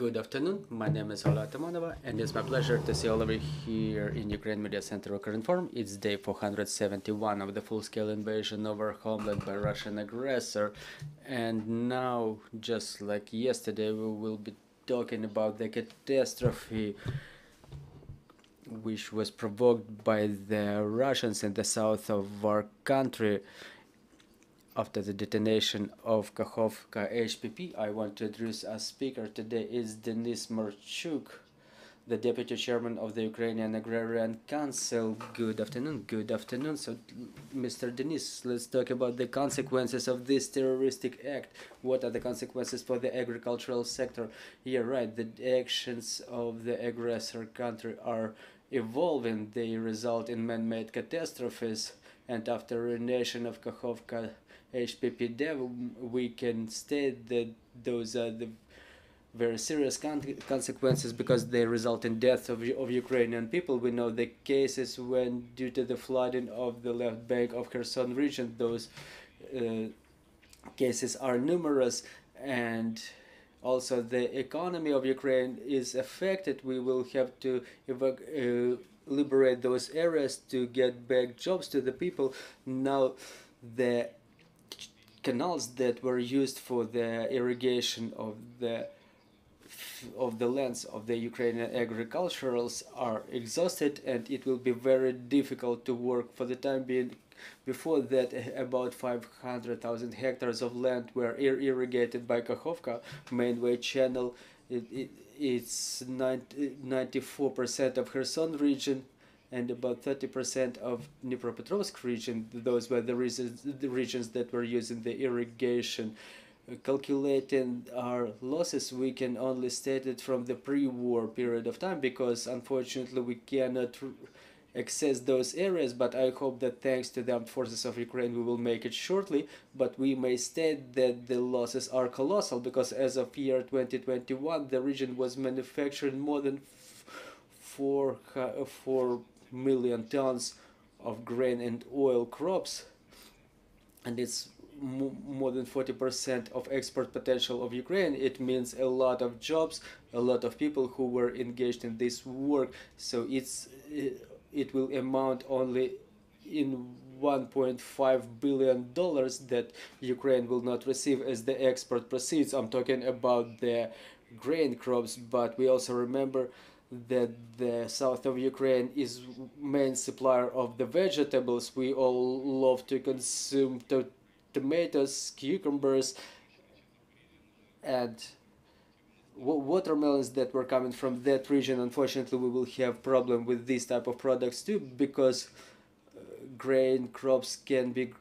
Good afternoon, my name is Ola Atamanova, and it's my pleasure to see all of you here in Ukraine Media Center Ukrinform. It's day 471 of the full-scale invasion of our homeland by Russian aggressor, and now, just like yesterday, we will be talking about the catastrophe which was provoked by the Russians in the south of our country. After the detonation of Kakhovskaya HPP, I want to introduce our speaker today is Denis Marchuk, the Deputy Chairman of the Ukrainian Agrarian Council. Good afternoon. Good afternoon. So, Mr. Denis, let's talk about the consequences of this terroristic act. What are the consequences for the agricultural sector? Yeah, right. The actions of the aggressor country are evolving. They result in man-made catastrophes. And after ruination of Kakhovskaya HPP dev, we can state that those are the very serious consequences because they result in death of Ukrainian people. We know the cases when, due to the flooding of the left bank of Kherson region, those cases are numerous, and also the economy of Ukraine is affected. We will have to liberate those areas to get back jobs to the people. Now, the canals that were used for the irrigation of the lands of the Ukrainian agriculturals are exhausted, and it will be very difficult to work for the time being. Before that, about 500,000 hectares of land were irrigated by Kakhovka mainway channel. It's 94% of Kherson region and about 30% of Dnipropetrovsk region. Those were the regions that were using the irrigation. Calculating our losses, we can only state it from the pre-war period of time, because unfortunately we cannot access those areas, but I hope that thanks to the armed forces of Ukraine we will make it shortly. But we may state that the losses are colossal, because as of year 2021 the region was manufacturing more than 4 million tons of grain and oil crops, and it's more than 40% of export potential of Ukraine. It means a lot of jobs, a lot of people who were engaged in this work. So it will amount only in $1.5 billion that Ukraine will not receive as the export proceeds. I'm talking about the grain crops, but we also remember that the south of Ukraine is main supplier of the vegetables. We all love to consume tomatoes, cucumbers, and watermelons that were coming from that region. Unfortunately, we will have problem with these type of products too, because grain crops can be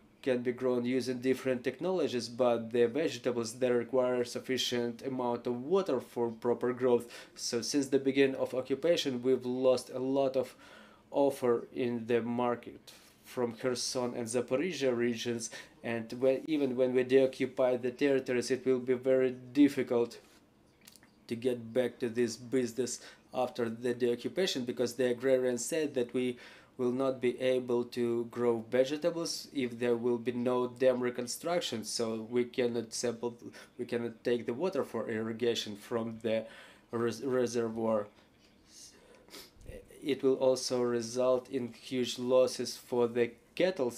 grown using different technologies, but the vegetables that require sufficient amount of water for proper growth. So since the beginning of occupation, we've lost a lot of offer in the market from Kherson and Zaporizhia regions, and even when we deoccupy the territories, it will be very difficult to get back to this business after the deoccupation, because the agrarians said that we will not be able to grow vegetables if there will be no dam reconstruction. So we cannot take the water for irrigation from the reservoir. It will also result in huge losses for the cattle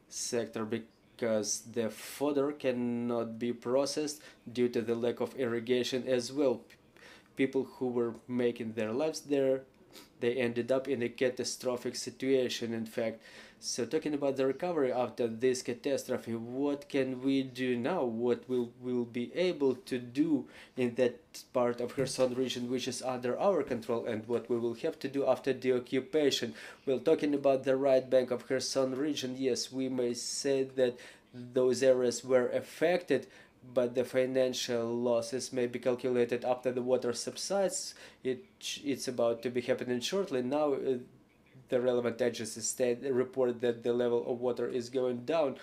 sector, because the fodder cannot be processed due to the lack of irrigation as well. People who were making their lives there, they ended up in a catastrophic situation, in fact. So talking about the recovery after this catastrophe, what can we do now? What we'll be able to do in that part of Kherson region which is under our control, and what we will have to do after the occupation? Well, talking about the right bank of Kherson region, yes, we may say that those areas were affected, but the financial losses may be calculated after the water subsides. It's about to be happening shortly. Now the relevant agencies report that the level of water is going down.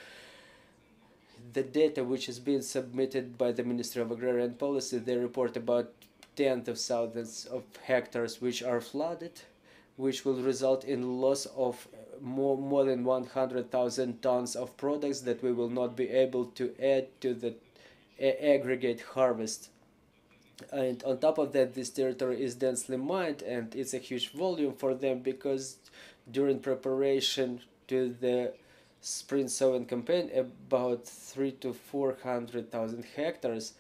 The data which is being submitted by the Ministry of Agrarian Policy, they report about tens of thousands of hectares which are flooded, which will result in loss of more than 100,000 tons of products that we will not be able to add to the aggregate harvest. And on top of that, this territory is densely mined, and it's a huge volume for them, because during preparation to the spring sowing campaign, about 3 to 400,000 hectares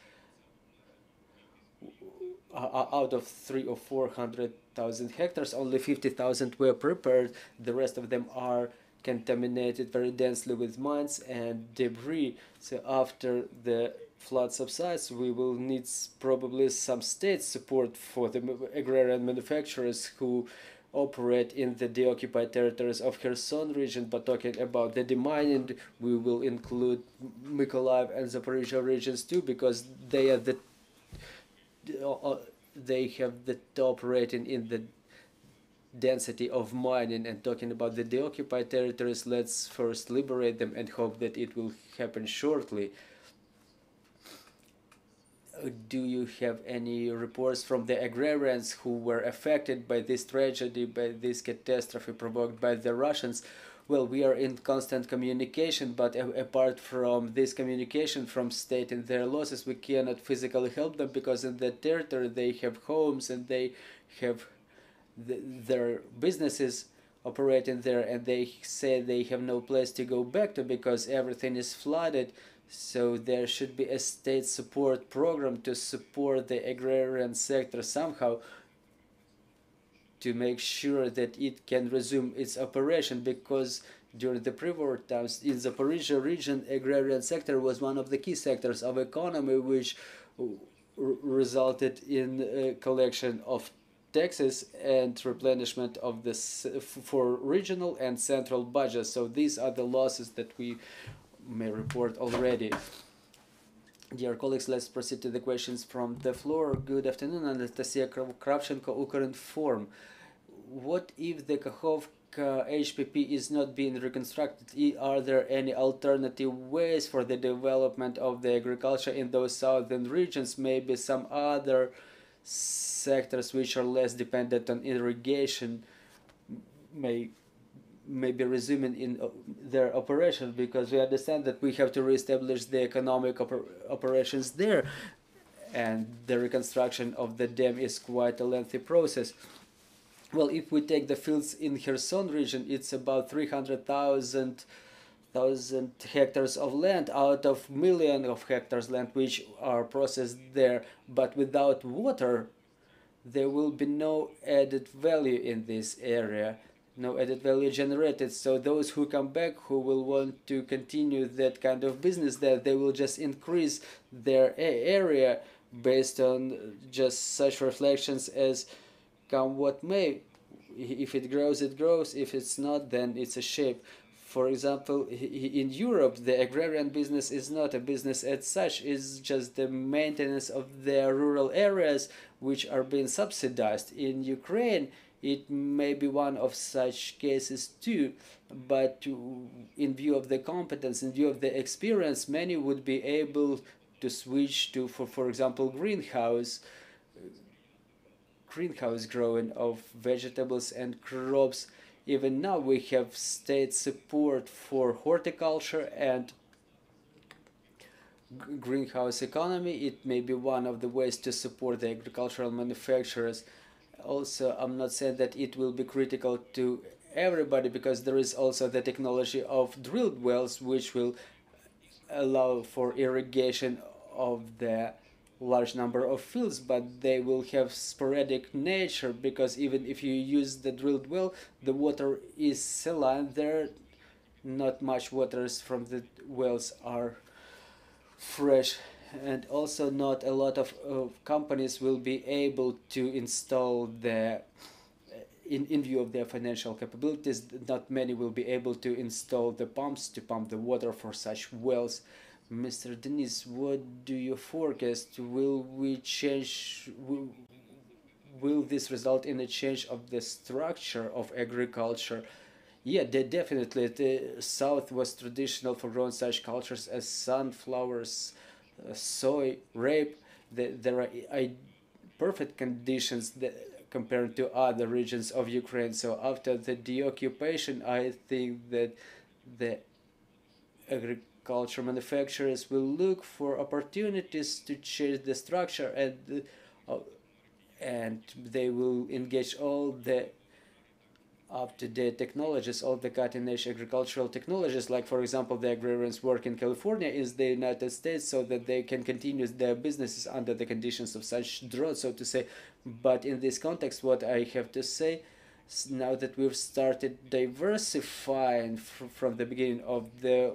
out of 3 or 400,000 hectares, only 50,000 were prepared. The rest of them are contaminated very densely with mines and debris. So after the flood subsides, we will need probably some state support for the agrarian manufacturers who operate in the deoccupied territories of Kherson region. But talking about the demining, we will include Mykolaiv and Zaporizhia regions too, because they are they have the top rating in the density of mining. And talking about the deoccupied territories, let's first liberate them and hope that it will happen shortly. Do you have any reports from the agrarians who were affected by this tragedy, by this catastrophe provoked by the Russians? Well, we are in constant communication, but apart from this communication, from stating their losses, we cannot physically help them, because in that territory they have homes and they have their businesses operating there, and they say they have no place to go back to because everything is flooded. So there should be a state support program to support the agrarian sector somehow, to make sure that it can resume its operation, because during the pre-war times in the Zaporizhia region, agrarian sector was one of the key sectors of economy, which resulted in a collection of taxes and replenishment of this for regional and central budgets. So these are the losses that we may report already. Dear colleagues, let's proceed to the questions from the floor. Good afternoon, Anastasia Kravchenko, Ukrinform. What if the Kakhovka HPP is not being reconstructed? Are there any alternative ways for the development of the agriculture in those southern regions? Maybe some other sectors which are less dependent on irrigation may be resuming in their operations, because we understand that we have to reestablish the economic operations there, and the reconstruction of the dam is quite a lengthy process. Well, if we take the fields in Kherson region, it's about 300,000 hectares of land out of million of hectares land which are processed there. But without water, there will be no added value in this area, no added value generated. So those who come back, who will want to continue that kind of business there, they will just increase their area based on just such reflections as come what may. If it grows, it grows. If it's not, then it's a shame. For example, in Europe, the agrarian business is not a business as such. It's just the maintenance of their rural areas which are being subsidized. In Ukraine, it may be one of such cases too, but in view of the competence, in view of the experience, many would be able to switch to, for example, greenhouse growing of vegetables and crops. Even now we have state support for horticulture and greenhouse economy. It may be one of the ways to support the agricultural manufacturers. Also, I'm not saying that it will be critical to everybody, because there is also the technology of drilled wells which will allow for irrigation of the large number of fields, but they will have sporadic nature, because even if you use the drilled well, the water is saline there. Not much waters from the wells are fresh, and also not a lot of companies will be able to install the in view of their financial capabilities, not many will be able to install the pumps to pump the water for such wells. Mr. Denis, what do you forecast? Will we change? Will this result in a change of the structure of agriculture? Yeah, definitely. The South was traditional for growing such cultures as sunflowers, soy, rape. There are perfect conditions compared to other regions of Ukraine. So after the deoccupation, I think that the agriculture manufacturers will look for opportunities to change the structure, and and they will engage all the up-to-date technologies, all the cutting-edge agricultural technologies, like for example the Agrarians work in California is the United States, so that they can continue their businesses under the conditions of such drought, so to say. But in this context, what I have to say, now that we've started diversifying from the beginning of the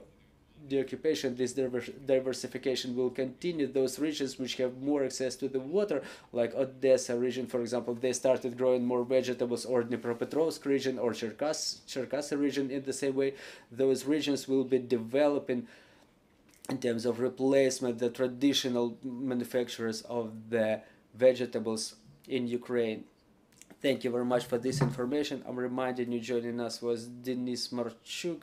occupation, this diversification will continue. Those regions which have more access to the water, like Odessa region, for example, they started growing more vegetables, or Dnipropetrovsk region or Cherkasy region in the same way. Those regions will be developing in terms of replacement the traditional manufacturers of the vegetables in Ukraine. Thank you very much for this information. I'm reminding you, joining us was Denis Marchuk,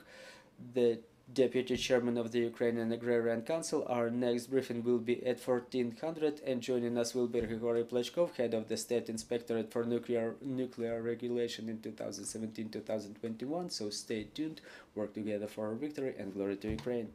the Deputy Chairman of the Ukrainian Agrarian Council. Our next briefing will be at 1400, and joining us will be Grigory Plechkov, Head of the State Inspectorate for Nuclear Regulation in 2017-2021. So stay tuned, work together for our victory, and glory to Ukraine.